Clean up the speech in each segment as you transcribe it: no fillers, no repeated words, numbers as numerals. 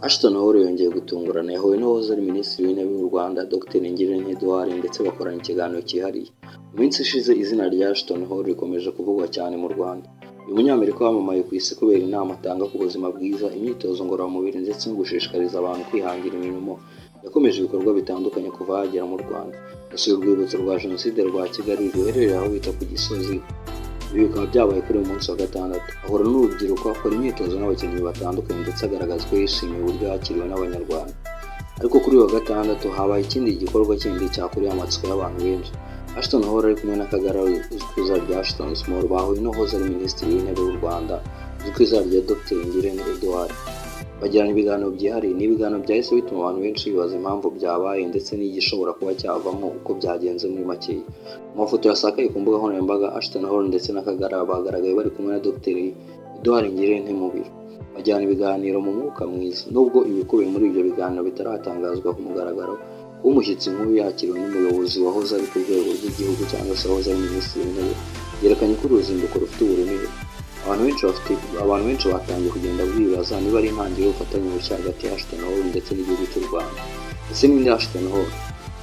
Ashton Hall yongeye gutungurana yahuye n'uwahoze ari Minisitiri w'Intebe w'u Rwanda Dr Ngirente Edouard ndetse bakorana ikiganiro cyihariye. Mu minsi ishize izina rya Ashton Hall rikomeje kuvugwa cyane mu Rwanda. Uyu munyamerika wamamaye ku isi kubera inama atanga ku buzima bwiza, imyitozo ngororamubiri ndetse no gushishikariza abantu kwihangira imirimo, yakomeje ibikorwa bitandukanye kuva yagera mu Rwanda. Yasuye urwibutso rwa Jenoside rwa Kigali ruherereye aho bita ku Gisozi. Ibi bikaba byabaye kuri uyu munsi wa gatandatu. Ahura n'urubyiruko, akora imyitozo n'abakinnyi batandukanye ndetse agaragaza ko yishimiye uburyo yakiriwe n'Abanyarwanda. Ariko kuri uyu wa gatandatu habaye ikindi gikorwa kindi cyakuriye amatsiko y'abantu benshi. Ashton Hall ari kumwe n'akagara uzwi ku izina rya Ashton Small bahuye n'uwahoze ari Minisitiri w'Intebe w'u Rwanda uzwi ku izina rya Dr Ngirente Edouard. Bagirana ibiganiro byihariye. Ni ibiganiro byahise bituma abantu benshi bibaza impamvu byabaye ndetse n'igishobora kuba cyavamo uko byagenze muri makeya. Mu mafoto yasakaye ku mbuga nkoranyambaga, Ashton Hall ndetse n'akagara bagaragaye bari kumwe na Dr Edouard Ngirente mu biro. Bajyana ibiganiro mu mwuka mwiza. Nubwo ibikubiye muri ibyo biganiro bitaratangazwa ku mugaragaro, kuba umushyitsi nk'uyu yakiriwe n'umuyobozi wahoze ari ku rwego rw'igihugu cyangwa se wahoze ari Minisitiri w'Intebe, yerekanye ko uruzinduko rufite uburemere. Abantu benshi batangiye kugenda bibaza niba ari intangiriro y'ubufatanye bushya hagati ya Ashton Hall ndetse n'igihugu cy'u Rwanda. Ese ninde Ashton Hall?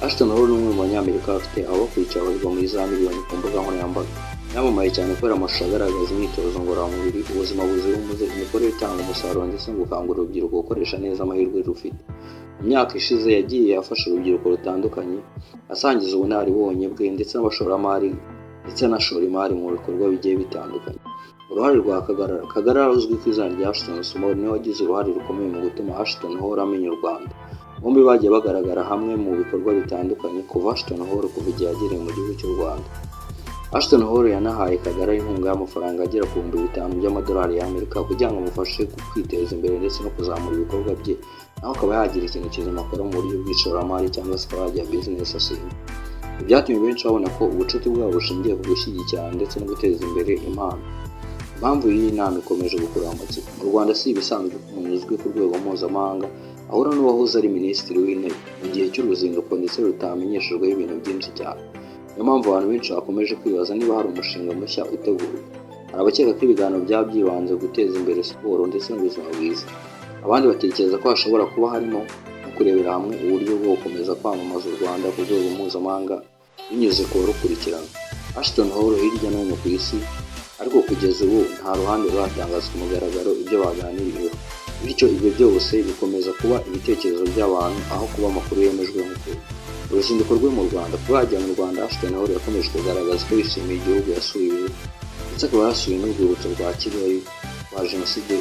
Ashton Hall ni umwe mu banyamerika bafite abakurikiye abarirwa muri za miliyoni ku mbuga nkoranyambaga. Yamamaye cyane kubera amashusho agaragaza imyitozo ngororamubiri, ubuzima buzira umuze, imikorere itanga umusaruro ndetse no gukangurira urubyiruko gukoresha neza amahirwe rufite. Mu myaka ishize yagiye afasha urubyiruko rutandukanye, asangiza ubunararibonye bwe ndetse n'abashoramari ndetse anashora imari mu bikorwa bigiye bitandukanye. Uruhare rwa Kagara uzwi ku izina rya Ashton Small niwe wagize uruhare rukomeye mu gutuma Ashton Hall amenya u Rwanda. Bombi bagiye bagaragara hamwe mu bikorwa bitandukanye kuva Ashton Hall kuva igihe yagereye mu gihugu cy'u Rwanda. Ashton Hall yanahaye Kagara inkunga y'amafaranga agera ku $5,000 by'amadolari y'Amerika kugira ngo amufashe kwiteza imbere ndetse no kuzamura ibikorwa bye, naho akaba yagira ikintu kizima akora mu buryo bw'ishoramari cyangwa se akaba yagira business ashinzwe. Byatumye benshi babona ko ubucuti bwabo bushingiye ku gushyigikira ndetse no guteza imbere impano. Impamvu y'iyi nama ikomeje gukurura amatsiko. Mu Rwanda si ibisanzwe ko umuntu uzwi ku rwego mpuzamahanga ahura n'uwahoze ari Minisitiri w'Intebe mu gihe cy'uruzinduko ndetse rutamenyeshejweho ibintu byinshi cyane. Niyo mpamvu abantu benshi bakomeje kwibaza niba hari umushinga mushya uteguwe. Hari abakeka ko ibiganiro byaba byibanze guteza imbere siporo ndetse n'ubuzima bwiza. Abandi batekereza ko hashobora kuba harimo no kurebera hamwe uburyo bwo gukomeza kwamamaza u Rwanda ku rwego mpuzamahanga binyuze ku barukurikirana. Ashton Hall hirya no hino ku isi, ariko kugeza ubu nta ruhande ruratangaza ku mugaragaro ibyo baganiriyeho. Bityo ibyo byose bikomeza kuba ibitekerezo by'abantu aho kuba amakuru yemejwe nk'ukuri. Uruzinduko rwe mu Rwanda, kuba yajya mu Rwanda, Ashton Hall yakomeje kugaragaza ko yishimiye igihugu yasuye ndetse akaba yasuye n'urwibutso rwa Kigali rwa Jenoside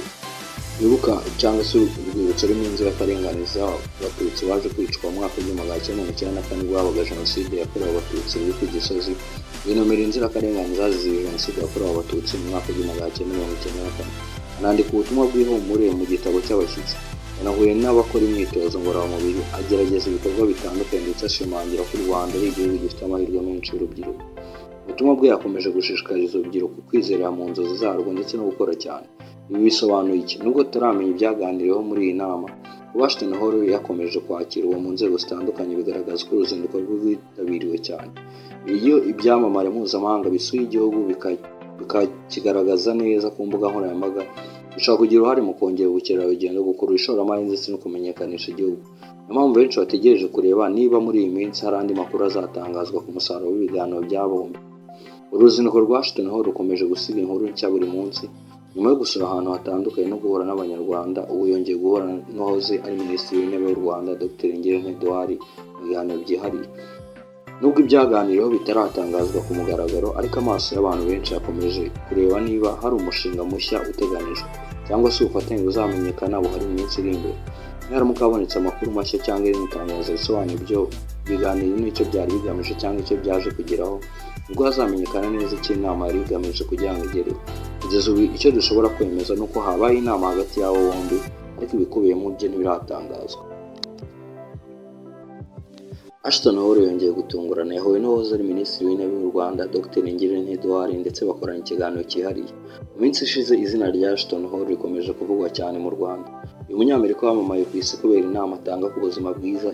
bibuka cyangwa se urwibutso rurimo inzirakarengane z'Abatutsi baje kwicwa mu mwaka w'1994 ubwo habaga Jenoside yakorewe Abatutsi ruri ku Gisozi. Yinomera inzirakarengane zazize Jenoside yakorewe Abatutsi mu mwaka w'1994. Anandika ubutumwa bw'ihumure mu gitabo cy'abashyitsi. Yanahuye n'abakora imyitozo ngororamubiri, agerageza ibikorwa bitandukanye ndetse ashimangira ko u Rwanda ari igihugu gifite amahirwe menshi y'urubyiruko. Ubutumwa bwe yakomeje gushishikariza urubyiruko kwizerera mu nzozi zarwo ndetse no gukora cyane. Ibi bisobanuye iki? Nubwo tutaramenya ibyaganiriweho muri iyi nama, kuba Ashton Hall yakomeje kwakirwa mu nzego zitandukanye bigaragaza ko uruzinduko rwe rwitabiriwe cyane. Iyo ibyamamare mpuzamahanga bisuye igihugu bikakigaragaza neza ku mbuga nkoranyambaga, bishobora kugira uruhare mu kongera ubukerarugendo, gukurura ishoramari ndetse no kumenyekanisha igihugu. Niyo mpamvu benshi bategereje kureba niba muri iyi minsi hari andi makuru azatangazwa ku musaruro w'ibiganiro bya bombi. Uruzinduko rwa Ashton Hall rukomeje gusiga inkuru nshya buri munsi. Nyuma yo gusura ahantu hatandukanye no guhura n'Abanyarwanda, ubu yongeye guhura n'uwahoze ari Minisitiri w'Intebe w'u Rwanda Dr Ngirente Edouard mu biganiro byihariye. Nubwo ibyaganiriweho bitaratangazwa ku mugaragaro, ariko amaso y'abantu benshi yakomeje kureba niba hari umushinga mushya uteganijwe cyangwa se ubufatanye buzamenyekana buhari mu minsi iri imbere. Niharamuka habonetse amakuru mashya cyangwa irindi tangazo risobanura ibyo biganiro n'icyo byari bigamije cyangwa icyo byaje kugeraho, ubwo hazamenyekana neza icyo inama yari igamije kugira ngo igereho. Kugeza ubu icyo dushobora kwemeza ni uko habaye inama hagati y'abo bombi, ariko ibikubiyemo byo ntibiratangazwa. Ashton Hall yongeye gutungurana yahuye n'uwahoze ari Minisitiri w'Intebe w'u Rwanda Dr Ngirente Edouard ndetse bakorana ikiganiro cyihariye. Mu minsi ishize izina rya Ashton Hall rikomeje kuvugwa cyane mu Rwanda. Uyu munyamerika wamamaye ku isi kubera inama atanga ku buzima bwiza,